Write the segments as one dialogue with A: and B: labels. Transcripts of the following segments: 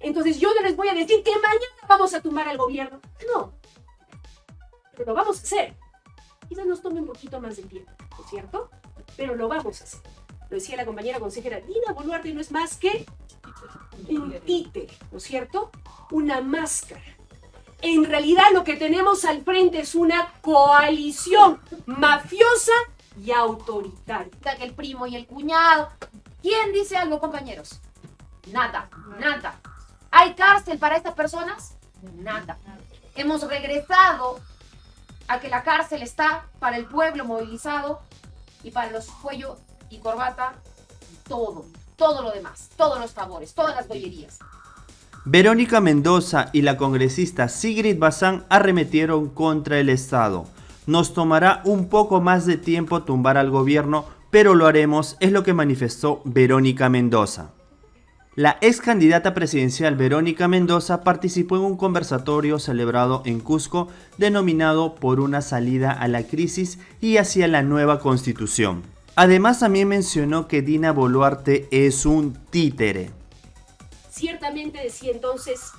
A: Entonces yo no les voy a decir que mañana vamos a tumbar al gobierno. No, pero lo vamos a hacer. Quizás nos tome un poquito más de tiempo, ¿no es cierto? Pero lo vamos a hacer. Lo decía la compañera consejera, Dina Boluarte no es más que un títere, ¿no es cierto? Una máscara. En realidad lo que tenemos al frente es una coalición mafiosa y autoritaria.
B: El primo y el cuñado. ¿Quién dice algo, compañeros? Nada, nada. ¿Hay cárcel para estas personas? Nada. Hemos regresado a que la cárcel está para el pueblo movilizado y para los cuello y corbata, todo lo demás, todos los favores, todas las bollerías.
C: Verónica Mendoza y la congresista Sigrid Bazán arremetieron contra el Estado. Nos tomará un poco más de tiempo tumbar al gobierno, pero lo haremos, es lo que manifestó Verónica Mendoza. La ex candidata presidencial Verónica Mendoza participó en un conversatorio celebrado en Cusco denominado Por una salida a la crisis y hacia la nueva constitución. Además también mencionó que Dina Boluarte es un títere.
A: Ciertamente, decía entonces,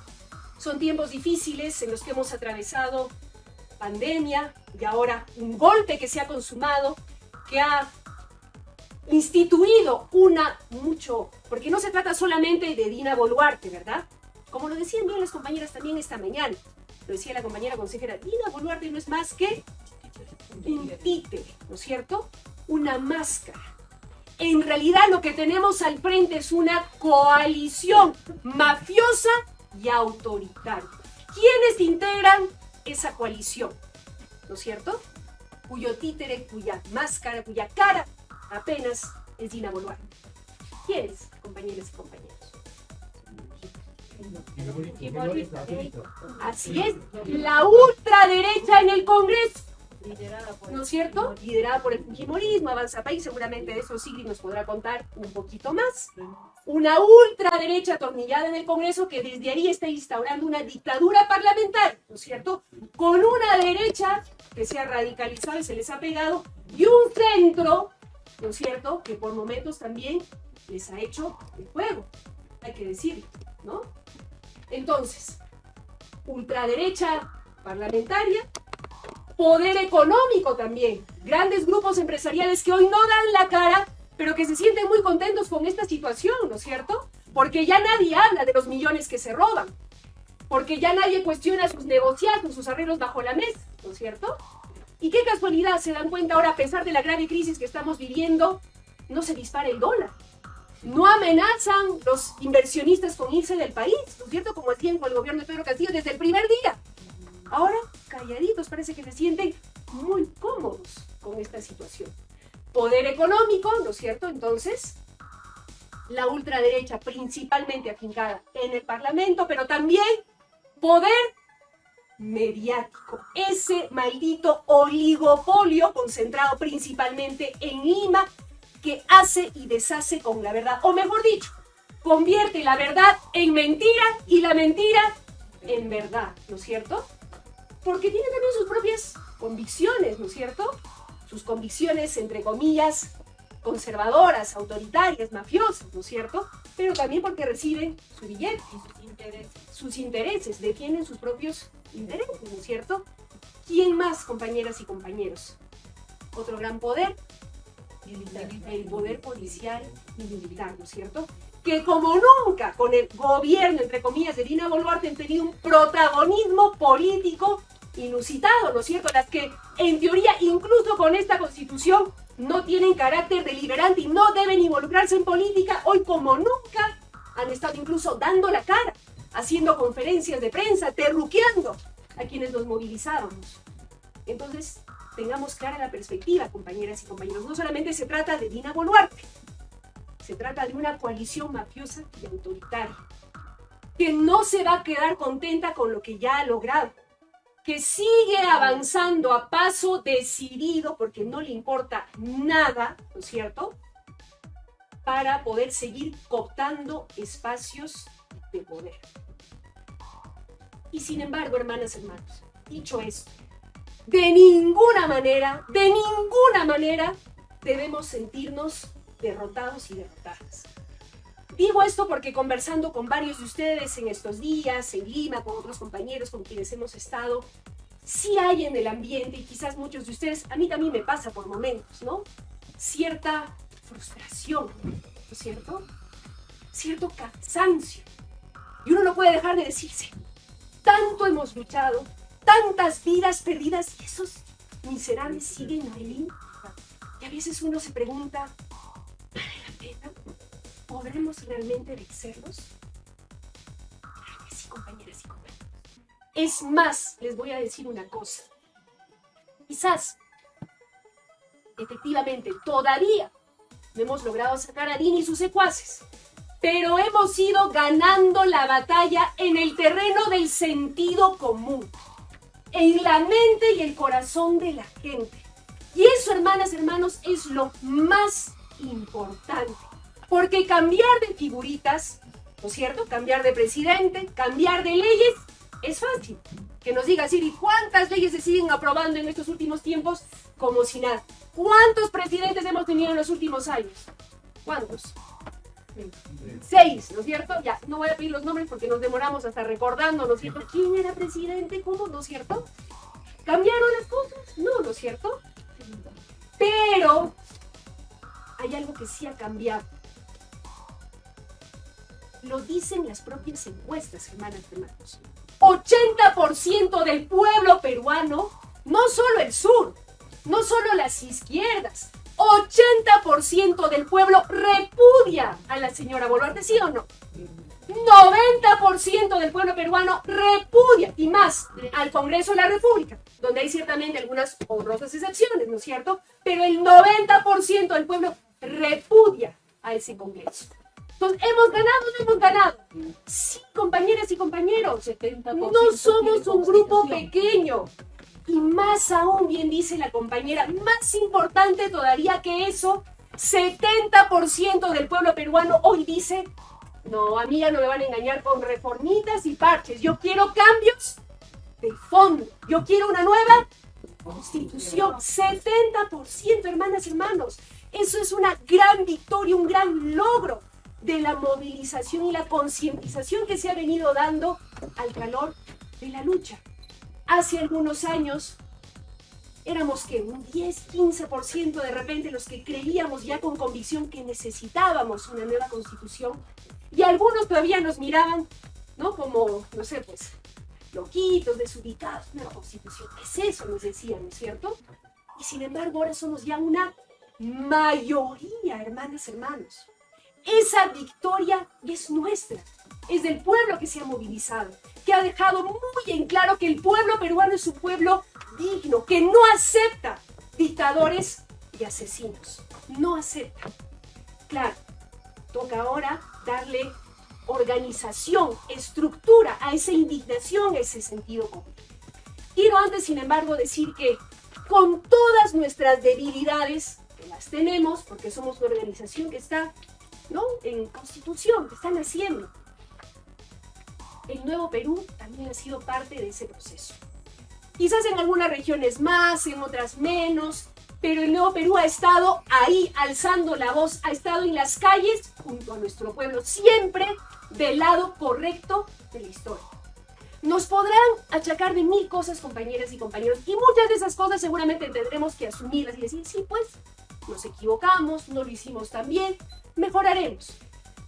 A: son tiempos difíciles en los que hemos atravesado pandemia y ahora un golpe que se ha consumado, que ha instituido porque no se trata solamente de Dina Boluarte, ¿verdad? Como lo decían bien las compañeras también esta mañana, lo decía la compañera consejera, Dina Boluarte no es más que un títere, ¿no es cierto? Una máscara. En realidad lo que tenemos al frente es una coalición mafiosa y autoritaria. ¿Quiénes integran esa coalición? ¿No es cierto? Cuyo títere, cuya máscara, cuya cara apenas es Dina Boluarte. ¿Quiénes, compañeras y compañeros? Así es, la ultraderecha en el Congreso. ¿No es cierto? Liderada por el fujimorismo, Avanza País, seguramente de eso Sigrid nos podrá contar un poquito más. Una ultraderecha atornillada en el Congreso que desde ahí está instaurando una dictadura parlamentaria, ¿no es cierto? Con una derecha que se ha radicalizado y se les ha pegado, y un centro, ¿no es cierto?, que por momentos también les ha hecho el juego, hay que decirlo, ¿no? Entonces, ultraderecha parlamentaria, poder económico también, grandes grupos empresariales que hoy no dan la cara, pero que se sienten muy contentos con esta situación, ¿no es cierto? Porque ya nadie habla de los millones que se roban, porque ya nadie cuestiona sus negociados, sus arreglos bajo la mesa, ¿no es cierto? Y qué casualidad, se dan cuenta ahora, a pesar de la grave crisis que estamos viviendo, no se dispara el dólar. No amenazan los inversionistas con irse del país, ¿no es cierto? Como hacían con el gobierno de Pedro Castillo desde el primer día. Ahora, calladitos, parece que se sienten muy cómodos con esta situación. Poder económico, ¿no es cierto? Entonces, la ultraderecha principalmente afincada en el Parlamento, pero también poder mediático. Ese maldito oligopolio concentrado principalmente en Lima, que hace y deshace con la verdad, o mejor dicho, convierte la verdad en mentira y la mentira en verdad, ¿no es cierto? Porque tiene también sus propias convicciones, ¿no es cierto? Sus convicciones, entre comillas, conservadoras, autoritarias, mafiosas, ¿no es cierto? Pero también porque reciben su billete, sus intereses, defienden sus propios intereses, ¿no es cierto? ¿Quién más, compañeras y compañeros? Otro gran poder, el poder policial y militar, ¿no es cierto? Que como nunca con el gobierno, entre comillas, de Dina Boluarte han tenido un protagonismo político inusitado, ¿no es cierto? Las que, en teoría, incluso con esta constitución, no tienen carácter deliberante y no deben involucrarse en política, hoy como nunca han estado incluso dando la cara, haciendo conferencias de prensa, terruqueando a quienes nos movilizábamos. Entonces, tengamos clara la perspectiva, compañeras y compañeros. No solamente se trata de Dina Boluarte, se trata de una coalición mafiosa y autoritaria, que no se va a quedar contenta con lo que ya ha logrado, que sigue avanzando a paso decidido, porque no le importa nada, ¿no es cierto?, para poder seguir cooptando espacios de poder. Y sin embargo, hermanas y hermanos, dicho esto, de ninguna manera debemos sentirnos derrotados y derrotadas. Digo esto porque conversando con varios de ustedes en estos días, en Lima, con otros compañeros con quienes hemos estado, sí hay en el ambiente, y quizás muchos de ustedes, a mí también me pasa por momentos, ¿no? Cierta frustración, ¿no es cierto? Cierto cansancio. Y uno no puede dejar de decirse, tanto hemos luchado, tantas vidas perdidas, y esos miserables siguen ahí. Y a veces uno se pregunta, ¿vale la pena? ¿Podremos realmente vencerlos? Claro que sí, compañeras y compañeros. Es más, les voy a decir una cosa. Quizás, efectivamente, todavía no hemos logrado sacar a Dini y sus secuaces, pero hemos ido ganando la batalla en el terreno del sentido común, en la mente y el corazón de la gente. Y eso, hermanas, hermanos, es lo más importante. Porque cambiar de figuritas, ¿no es cierto? Cambiar de presidente, cambiar de leyes, es fácil. Que nos diga Siri, ¿cuántas leyes se siguen aprobando en estos últimos tiempos como si nada? ¿Cuántos presidentes hemos tenido en los últimos años? ¿Cuántos? 6, ¿no es cierto? Ya, no voy a pedir los nombres porque nos demoramos hasta recordando, ¿no es cierto? ¿Quién era presidente? ¿Cómo? ¿No es cierto? ¿Cambiaron las cosas? No, ¿no es cierto? Pero hay algo que sí ha cambiado. Lo dicen las propias encuestas, hermanas y hermanos. 80% del pueblo peruano, no solo el sur, no solo las izquierdas, 80% del pueblo repudia a la señora Boluarte, ¿sí o no? 90% del pueblo peruano repudia, y más, al Congreso de la República, donde hay ciertamente algunas honrosas excepciones, ¿no es cierto? Pero el 90% del pueblo repudia a ese Congreso. Entonces, ¿hemos ganado o no hemos ganado? Sí, compañeras y compañeros, no somos un grupo pequeño. Y más aún, bien dice la compañera, más importante todavía que eso, 70% del pueblo peruano hoy dice, no, a mí ya no me van a engañar con reformitas y parches, yo quiero cambios de fondo, yo quiero una nueva constitución. 70%, hermanas y hermanos, eso es una gran victoria, un gran logro de la movilización y la concientización que se ha venido dando al calor de la lucha. Hace algunos años éramos que un 10-15% de repente los que creíamos ya con convicción que necesitábamos una nueva constitución, y algunos todavía nos miraban, ¿no? Como, no sé, pues, loquitos, desubicados. Una constitución, ¿qué es eso? Nos decían, ¿no es cierto? Y sin embargo ahora somos ya una mayoría, hermanas, hermanos. Esa victoria es nuestra, es del pueblo que se ha movilizado, que ha dejado muy en claro que el pueblo peruano es un pueblo digno, que no acepta dictadores y asesinos, no acepta. Claro, toca ahora darle organización, estructura a esa indignación, a ese sentido común. Quiero antes, sin embargo, decir que con todas nuestras debilidades, que las tenemos, porque somos una organización que está, ¿no?, en constitución, que está naciendo, el Nuevo Perú también ha sido parte de ese proceso. Quizás en algunas regiones más, en otras menos, pero el Nuevo Perú ha estado ahí alzando la voz, ha estado en las calles junto a nuestro pueblo, siempre del lado correcto de la historia. Nos podrán achacar de mil cosas, compañeras y compañeros, y muchas de esas cosas seguramente tendremos que asumirlas y decir, sí, pues, nos equivocamos, no lo hicimos tan bien, mejoraremos.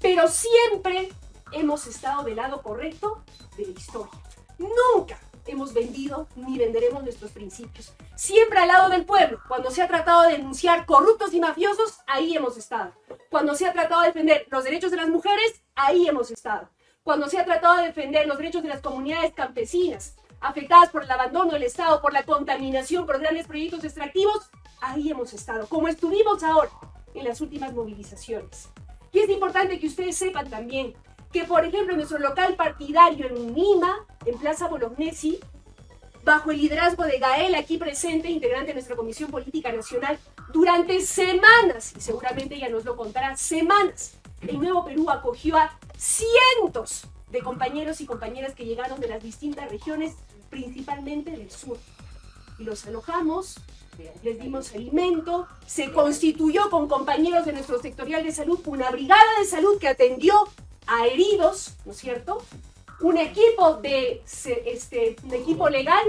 A: Pero siempre hemos estado del lado correcto de la historia. Nunca hemos vendido ni venderemos nuestros principios. Siempre al lado del pueblo. Cuando se ha tratado de denunciar corruptos y mafiosos, ahí hemos estado. Cuando se ha tratado de defender los derechos de las mujeres, ahí hemos estado. Cuando se ha tratado de defender los derechos de las comunidades campesinas, afectadas por el abandono del Estado, por la contaminación, por grandes proyectos extractivos, ahí hemos estado. Como estuvimos ahora en las últimas movilizaciones. Y es importante que ustedes sepan también que, por ejemplo, en nuestro local partidario en Lima, en Plaza Bolognesi, bajo el liderazgo de Gael, aquí presente, integrante de nuestra Comisión Política Nacional, durante semanas, y seguramente ella nos lo contará, semanas, el Nuevo Perú acogió a cientos de compañeros y compañeras que llegaron de las distintas regiones, principalmente del sur. y los alojamos, les dimos alimento, se constituyó con compañeros de nuestro sectorial de salud una brigada de salud que atendió a heridos, ¿no es cierto? Un equipo legal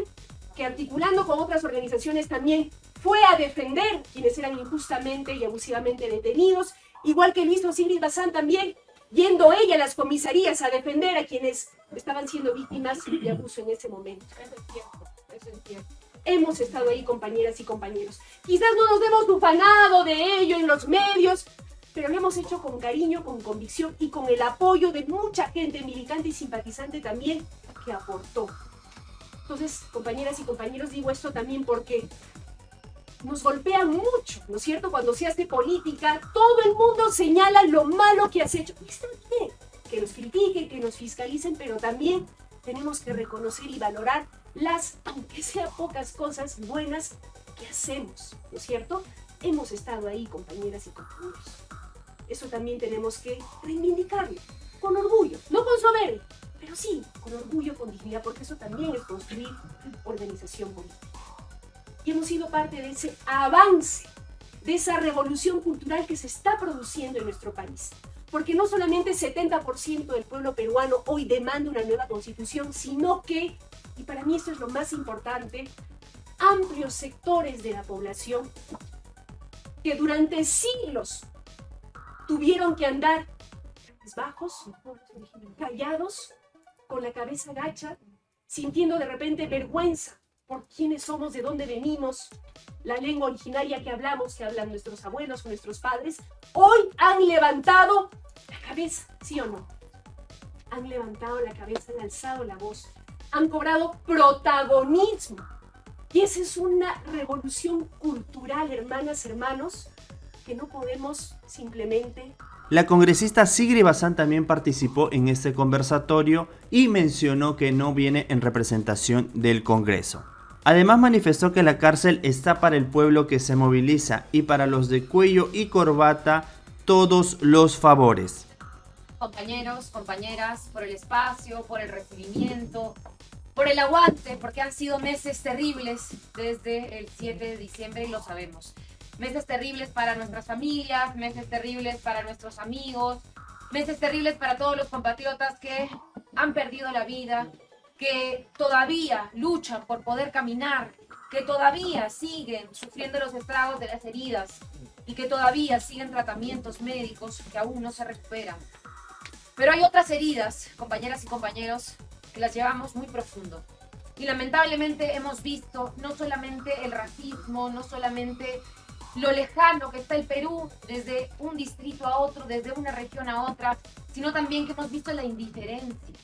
A: que articulando con otras organizaciones también fue a defender quienes eran injustamente y abusivamente detenidos, igual que lo hizo Sigrid Bazán también, yendo ella a las comisarías a defender a quienes estaban siendo víctimas de abuso en ese momento. Eso es cierto, eso es cierto. Hemos estado ahí, compañeras y compañeros. Quizás no nos hemos ufanado de ello en los medios, pero lo hemos hecho con cariño, con convicción y con el apoyo de mucha gente militante y simpatizante también que aportó. Entonces, compañeras y compañeros, digo esto también porque nos golpean mucho, ¿no es cierto? Cuando se hace política, todo el mundo señala lo malo que has hecho. Y está bien, que nos critiquen, que nos fiscalicen, pero también tenemos que reconocer y valorar las, aunque sean pocas cosas buenas que hacemos, ¿no es cierto? Hemos estado ahí, compañeras y compañeros. Eso también tenemos que reivindicarlo, con orgullo, no con soberbia, pero sí, con orgullo, con dignidad, porque eso también es construir organización política. Y hemos sido parte de ese avance, de esa revolución cultural que se está produciendo en nuestro país. Porque no solamente el 70% del pueblo peruano hoy demanda una nueva constitución, sino que, y para mí esto es lo más importante, amplios sectores de la población que durante siglos tuvieron que andar bajos, callados, con la cabeza gacha, sintiendo de repente vergüenza por quiénes somos, de dónde venimos, la lengua originaria que hablamos, que hablan nuestros abuelos o nuestros padres, hoy han levantado la cabeza, ¿sí o no? Han levantado la cabeza, han alzado la voz, han cobrado protagonismo. Y esa es una revolución cultural, hermanas, hermanos, que no podemos simplemente...
C: La congresista Sigrid Bazán también participó en este conversatorio y mencionó que no viene en representación del Congreso. Además manifestó que la cárcel está para el pueblo que se moviliza y para los de cuello y corbata todos los favores.
B: Compañeros, compañeras, por el espacio, por el recibimiento, por el aguante, porque han sido meses terribles desde el 7 de diciembre y lo sabemos. Meses terribles para nuestras familias, meses terribles para nuestros amigos, meses terribles para todos los compatriotas que han perdido la vida, que todavía luchan por poder caminar, que todavía siguen sufriendo los estragos de las heridas y que todavía siguen tratamientos médicos que aún no se recuperan. Pero hay otras heridas, compañeras y compañeros, que las llevamos muy profundo. Y lamentablemente hemos visto no solamente el racismo, no solamente lo lejano que está el Perú desde un distrito a otro, desde una región a otra, sino también que hemos visto la indiferencia.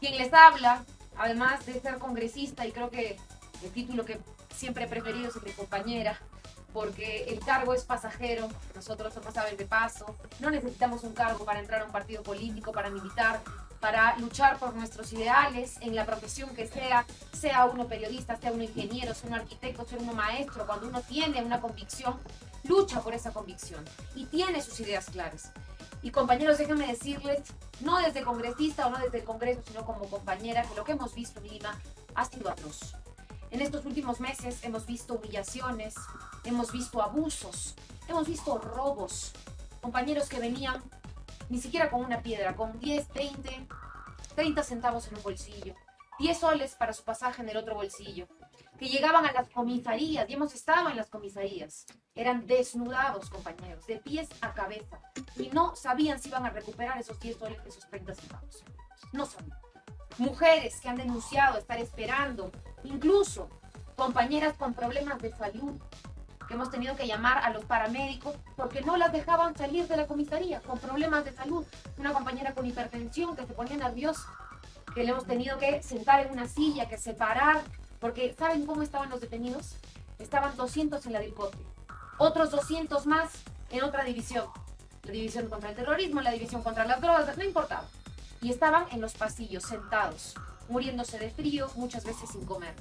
B: Quien les habla, además de ser congresista, y creo que el título que siempre he preferido es el de compañera, porque el cargo es pasajero, nosotros somos aves de paso, no necesitamos un cargo para entrar a un partido político, para militar, para luchar por nuestros ideales en la profesión que sea uno periodista, sea uno ingeniero, sea uno arquitecto, sea uno maestro. Cuando uno tiene una convicción, lucha por esa convicción y tiene sus ideas claras. Y compañeros, déjenme decirles, no desde congresista o no desde el Congreso, sino como compañera, que lo que hemos visto en Lima ha sido atroz. En estos últimos meses hemos visto humillaciones, hemos visto abusos, hemos visto robos. Compañeros que venían ni siquiera con una piedra, con 10, 20, 30 centavos en un bolsillo, 10 soles para su pasaje en el otro bolsillo, que llegaban a las comisarías, y hemos estado en las comisarías, eran desnudados, compañeros, de pies a cabeza, y no sabían si iban a recuperar esos 10 soles, esos 30 centavos. No sabían. Mujeres que han denunciado estar esperando, incluso compañeras con problemas de salud, que hemos tenido que llamar a los paramédicos porque no las dejaban salir de la comisaría con problemas de salud. Una compañera con hipertensión que se ponía nerviosa, que le hemos tenido que sentar en una silla, que separar, porque ¿saben cómo estaban los detenidos? Estaban 200 en la DIRCOTE, otros 200 más en otra división, la división contra el terrorismo, la división contra las drogas, no importaba. Y estaban en los pasillos, sentados, muriéndose de frío, muchas veces sin comer.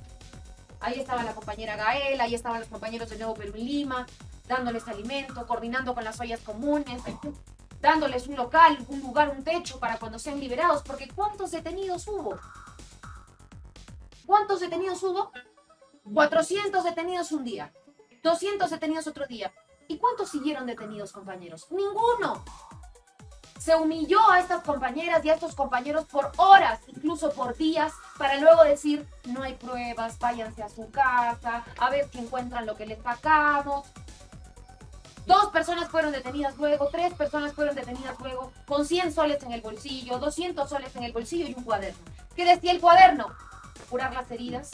B: Ahí estaba la compañera Gael, ahí estaban los compañeros de Nuevo Perú en Lima, dándoles alimento, coordinando con las ollas comunes, dándoles un local, un lugar, un techo para cuando sean liberados, porque ¿cuántos detenidos hubo? ¿Cuántos detenidos hubo? 400 detenidos un día, 200 detenidos otro día. ¿Y cuántos siguieron detenidos, compañeros? Ninguno. Se humilló a estas compañeras y a estos compañeros por horas, incluso por días, para luego decir, no hay pruebas, váyanse a su casa, a ver si encuentran lo que les sacamos. 2 personas fueron detenidas luego, 3 personas fueron detenidas luego, con 100 soles en el bolsillo, 200 soles en el bolsillo y un cuaderno. ¿Qué decía el cuaderno? Curar las heridas,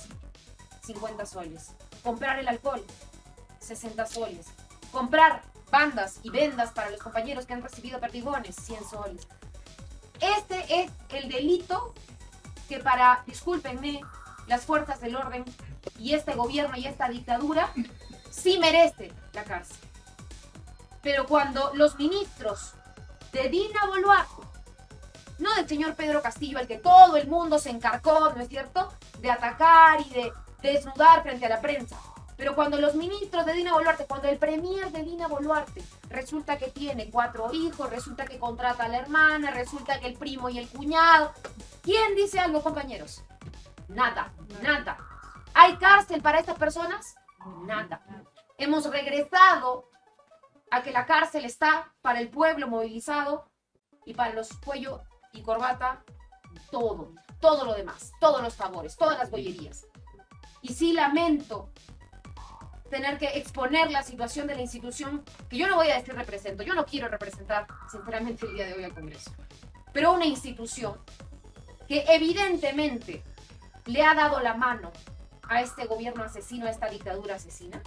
B: 50 soles. Comprar el alcohol, 60 soles. Comprar bandas y vendas para los compañeros que han recibido perdigones, 100 soles. Este es el delito que para, discúlpenme, las fuerzas del orden y este gobierno y esta dictadura sí merece la cárcel. Pero cuando los ministros de Dina Boluarte, no del señor Pedro Castillo, al que todo el mundo se encargó, ¿no es cierto?, de atacar y de desnudar frente a la prensa. Pero cuando los ministros de Dina Boluarte, cuando el premier de Dina Boluarte resulta que tiene 4 hijos, resulta que contrata a la hermana, resulta que el primo y el cuñado, ¿quién dice algo, compañeros? Nada, nada. ¿Hay cárcel para estas personas? Nada. Hemos regresado a que la cárcel está para el pueblo movilizado y para los cuello y corbata, todo lo demás, todos los favores, todas las bollerías. Y sí lamento tener que exponer la situación de la institución, que yo no voy a decir represento, yo no quiero representar sinceramente el día de hoy al Congreso, pero una institución que evidentemente le ha dado la mano a este gobierno asesino, a esta dictadura asesina,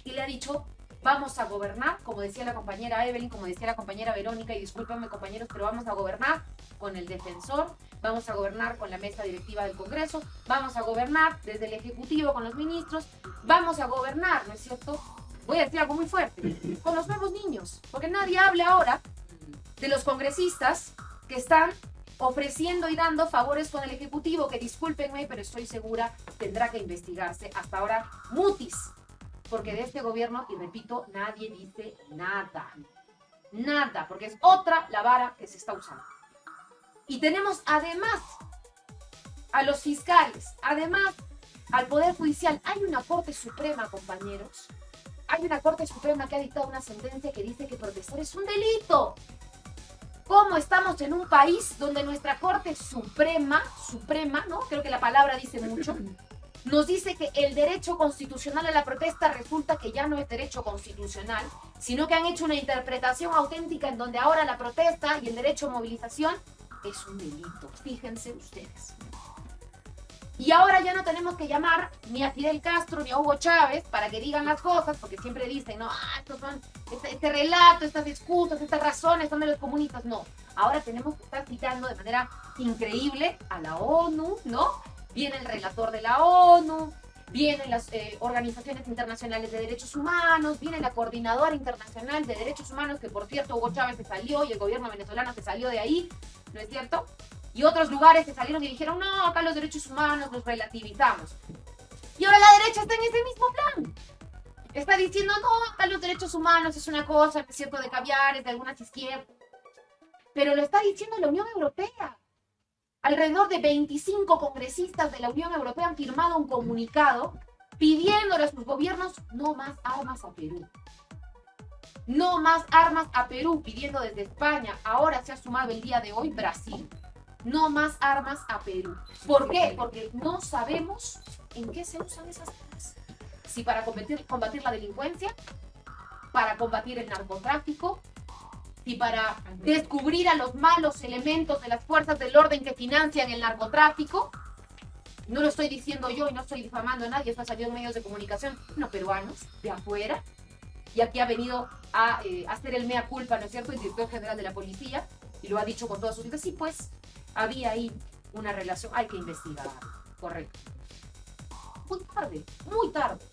B: y le ha dicho, vamos a gobernar, como decía la compañera Evelyn, como decía la compañera Verónica, y discúlpenme compañeros, pero vamos a gobernar con el defensor, vamos a gobernar con la mesa directiva del Congreso, vamos a gobernar desde el Ejecutivo con los ministros, vamos a gobernar, ¿no es cierto? Voy a decir algo muy fuerte, con los nuevos niños, porque nadie habla ahora de los congresistas que están ofreciendo y dando favores con el Ejecutivo, que discúlpenme, pero estoy segura tendrá que investigarse. Hasta ahora, mutis, porque de este gobierno, y repito, nadie dice nada. Nada, porque es otra la vara que se está usando. Y tenemos además a los fiscales, además al Poder Judicial. Hay una Corte Suprema, compañeros. Hay una Corte Suprema que ha dictado una sentencia que dice que protestar es un delito. ¿Cómo estamos en un país donde nuestra Corte Suprema, ¿no? Creo que la palabra dice mucho, nos dice que el derecho constitucional a la protesta resulta que ya no es derecho constitucional, sino que han hecho una interpretación auténtica en donde ahora la protesta y el derecho a movilización es un delito, fíjense ustedes. Y ahora ya no tenemos que llamar ni a Fidel Castro ni a Hugo Chávez para que digan las cosas, porque siempre dicen, no, estos son, este relato, estas excusas, estas razones son de los comunistas. No, ahora tenemos que estar citando de manera increíble a la ONU, ¿no? Viene el relator de la ONU, vienen las organizaciones internacionales de derechos humanos, viene la coordinadora internacional de derechos humanos, que por cierto Hugo Chávez se salió y el gobierno venezolano se salió de ahí, ¿no es cierto? Y otros lugares se salieron y dijeron, no, acá los derechos humanos los relativizamos. Y ahora la derecha está en ese mismo plan. Está diciendo, no, acá los derechos humanos es una cosa, ¿no es cierto?, de caviares, de algunas izquierdas. Pero lo está diciendo la Unión Europea. Alrededor de 25 congresistas de la Unión Europea han firmado un comunicado pidiéndole a sus gobiernos no más armas a Perú. No más armas a Perú, pidiendo desde España. Ahora se ha sumado el día de hoy Brasil. No más armas a Perú. ¿Por qué? Porque no sabemos en qué se usan esas armas. Si para combatir la delincuencia, para combatir el narcotráfico, si para descubrir a los malos elementos de las fuerzas del orden que financian el narcotráfico. No lo estoy diciendo yo y no estoy difamando a nadie, esto ha salido en medios de comunicación, no peruanos, de afuera. Y aquí ha venido a hacer el mea culpa, ¿no es cierto?, el director general de la policía, y lo ha dicho con todas sus letras. Sí, pues, había ahí una relación, hay que investigar, correcto. Muy tarde, muy tarde.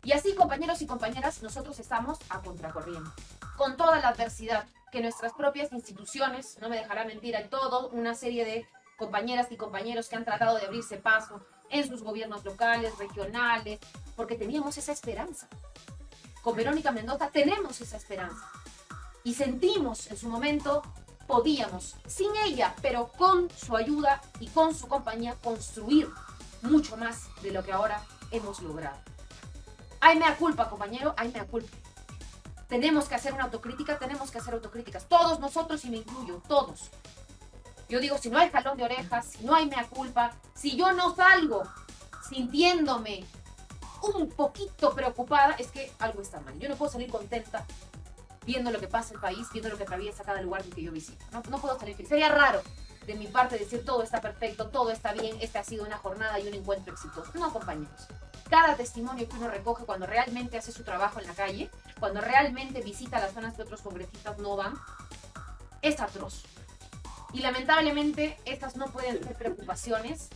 B: Y así, compañeros y compañeras, nosotros estamos a contracorriente, con toda la adversidad que nuestras propias instituciones, no me dejará mentir, hay toda una serie de compañeras y compañeros que han tratado de abrirse paso en sus gobiernos locales, regionales, porque teníamos esa esperanza. Con Verónica Mendoza tenemos esa esperanza. Y sentimos en su momento, podíamos, sin ella, pero con su ayuda y con su compañía, construir mucho más de lo que ahora hemos logrado. Hay mea culpa, compañero, hay mea culpa. Tenemos que hacer una autocrítica, tenemos que hacer autocríticas. Todos nosotros, y me incluyo, todos. Yo digo, si no hay jalón de orejas, si no hay mea culpa, si yo no salgo sintiéndome un poquito preocupada, es que algo está mal. Yo no puedo salir contenta viendo lo que pasa en el país, viendo lo que atraviesa cada lugar que yo visito. No puedo salir feliz. Sería raro de mi parte decir todo está perfecto, todo está bien, esta ha sido una jornada y un encuentro exitoso. No, compañeros. Cada testimonio que uno recoge cuando realmente hace su trabajo en la calle, cuando realmente visita las zonas que otros congresistas no van, es atroz. Y lamentablemente estas no pueden ser preocupaciones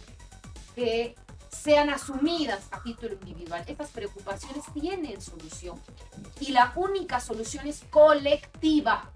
B: que sean asumidas a título individual. Estas preocupaciones tienen solución. Y la única solución es colectiva.